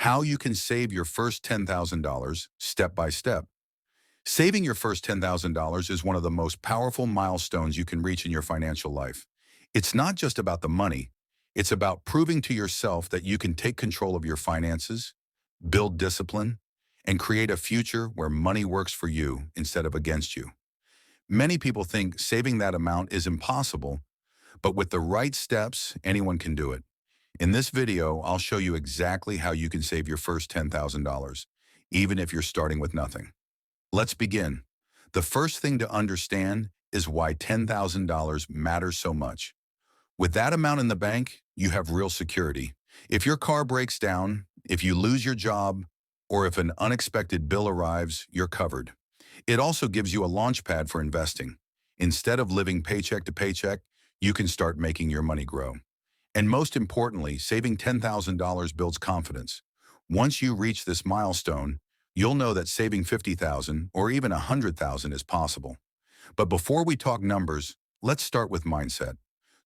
how you can save your first $10,000 step by step. Saving your first $10,000 is one of the most powerful milestones you can reach in your financial life. It's not just about the money. It's about proving to yourself that you can take control of your finances, build discipline, and create a future where money works for you instead of against you. Many people think saving that amount is impossible, but with the right steps, anyone can do it. In this video, I'll show you exactly how you can save your first $10,000, even if you're starting with nothing. Let's begin. The first thing to understand is why $10,000 matters so much. With that amount in the bank, you have real security. If your car breaks down, if you lose your job, or if an unexpected bill arrives, you're covered. It also gives you a launch pad for investing. Instead of living paycheck to paycheck, you can start making your money grow. And most importantly, saving $10,000 builds confidence. Once you reach this milestone, you'll know that saving $50,000 or even $100,000 is possible. But before we talk numbers, let's start with mindset.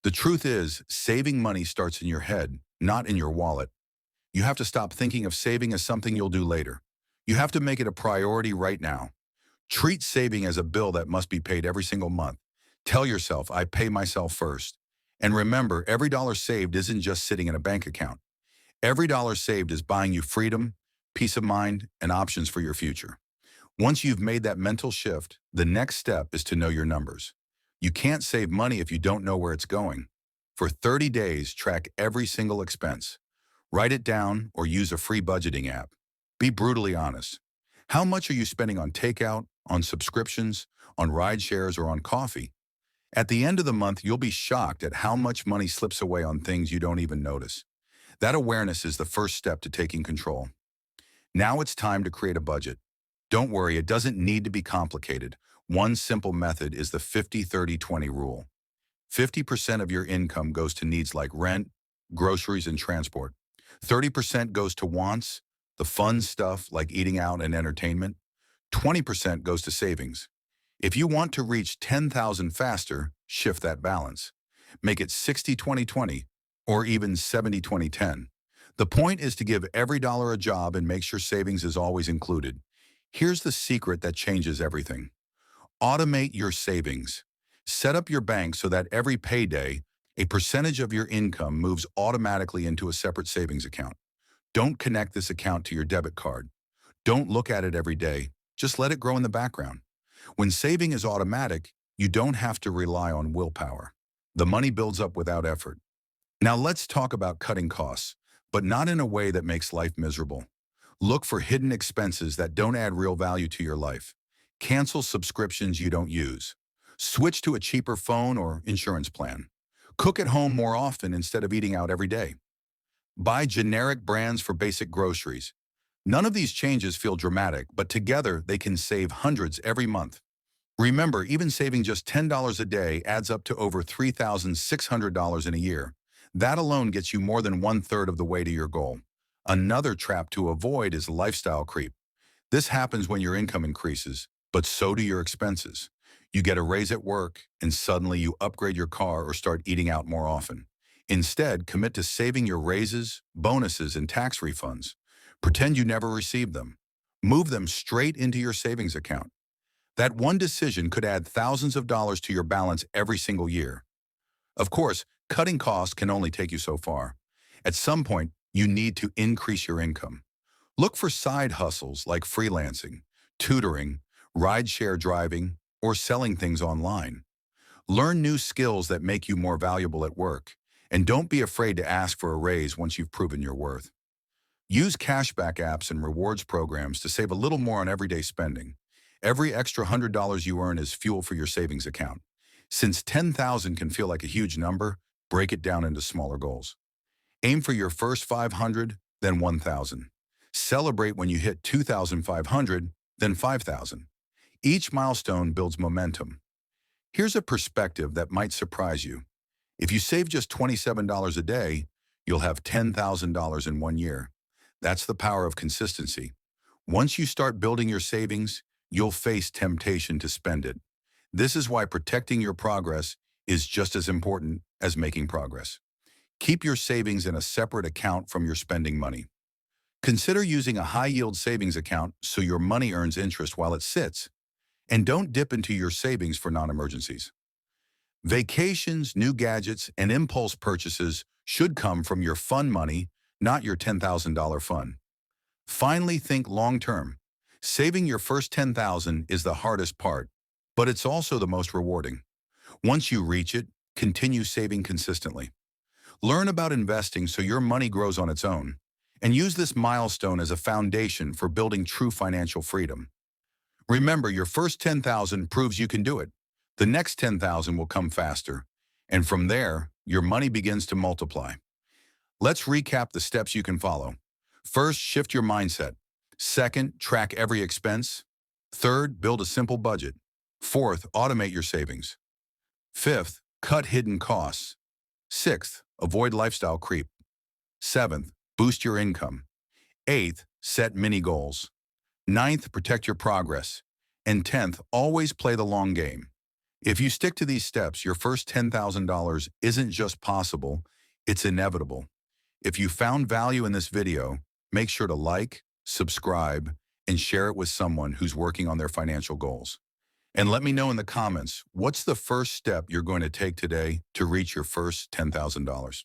The truth is, saving money starts in your head, not in your wallet. You have to stop thinking of saving as something you'll do later. You have to make it a priority right now. Treat saving as a bill that must be paid every single month. Tell yourself, I pay myself first. And remember, every dollar saved isn't just sitting in a bank account. Every dollar saved is buying you freedom, peace of mind, and options for your future. Once you've made that mental shift, the next step is to know your numbers. You can't save money if you don't know where it's going. For 30 days, track every single expense. Write it down or use a free budgeting app. Be brutally honest. How much are you spending on takeout, on subscriptions, on ride shares, or on coffee? At the end of the month, you'll be shocked at how much money slips away on things you don't even notice. That awareness is the first step to taking control. Now it's time to create a budget. Don't worry, it doesn't need to be complicated. One simple method is the 50-30-20 rule. 50% of your income goes to needs like rent, groceries, and transport. 30% goes to wants, the fun stuff like eating out and entertainment. 20% goes to savings. If you want to reach 10,000 faster, shift that balance. Make it 60-20-20 or even 70-20-10. The point is to give every dollar a job and make sure savings is always included. Here's the secret that changes everything. Automate your savings. Set up your bank so that every payday, a percentage of your income moves automatically into a separate savings account. Don't connect this account to your debit card. Don't look at it every day. Just let it grow in the background. When saving is automatic, you don't have to rely on willpower. The money builds up without effort. Now let's talk about cutting costs, but not in a way that makes life miserable. Look for hidden expenses that don't add real value to your life. Cancel subscriptions you don't use. Switch to a cheaper phone or insurance plan. Cook at home more often instead of eating out every day. Buy generic brands for basic groceries. None of these changes feel dramatic, but together they can save hundreds every month. Remember, even saving just $10 a day adds up to over $3,600 in a year. That alone gets you more than one-third of the way to your goal. Another trap to avoid is lifestyle creep. This happens when your income increases, but so do your expenses. You get a raise at work, and suddenly you upgrade your car or start eating out more often. Instead, commit to saving your raises, bonuses, and tax refunds. Pretend you never received them. Move them straight into your savings account. That one decision could add thousands of dollars to your balance every single year. Of course, cutting costs can only take you so far. At some point, you need to increase your income. Look for side hustles like freelancing, tutoring, rideshare driving, or selling things online. Learn new skills that make you more valuable at work, and don't be afraid to ask for a raise once you've proven your worth. Use cashback apps and rewards programs to save a little more on everyday spending. Every extra $100 you earn is fuel for your savings account. Since 10,000 can feel like a huge number, break it down into smaller goals. Aim for your first 500, then 1,000. Celebrate when you hit 2,500, then 5,000. Each milestone builds momentum. Here's a perspective that might surprise you. If you save just $27 a day, you'll have $10,000 in 1 year. That's the power of consistency. Once you start building your savings, you'll face temptation to spend it. This is why protecting your progress is just as important as making progress. Keep your savings in a separate account from your spending money. Consider using a high-yield savings account so your money earns interest while it sits, and don't dip into your savings for non-emergencies. Vacations, new gadgets, and impulse purchases should come from your fun money, not your $10,000 fund. Finally, think long-term. Saving your first $10,000 is the hardest part, but it's also the most rewarding. Once you reach it, continue saving consistently. Learn about investing so your money grows on its own, and use this milestone as a foundation for building true financial freedom. Remember, your first 10,000 proves you can do it. The next 10,000 will come faster, and from there, your money begins to multiply. Let's recap the steps you can follow. First, shift your mindset. Second, track every expense. Third, build a simple budget. Fourth, automate your savings. Fifth, cut hidden costs. Sixth, avoid lifestyle creep. Seventh, boost your income. Eighth, set mini goals. Ninth, protect your progress. And 10th, always play the long game. If you stick to these steps, your first $10,000 isn't just possible, it's inevitable. If you found value in this video, make sure to like, subscribe, and share it with someone who's working on their financial goals. And let me know in the comments, what's the first step you're going to take today to reach your first $10,000?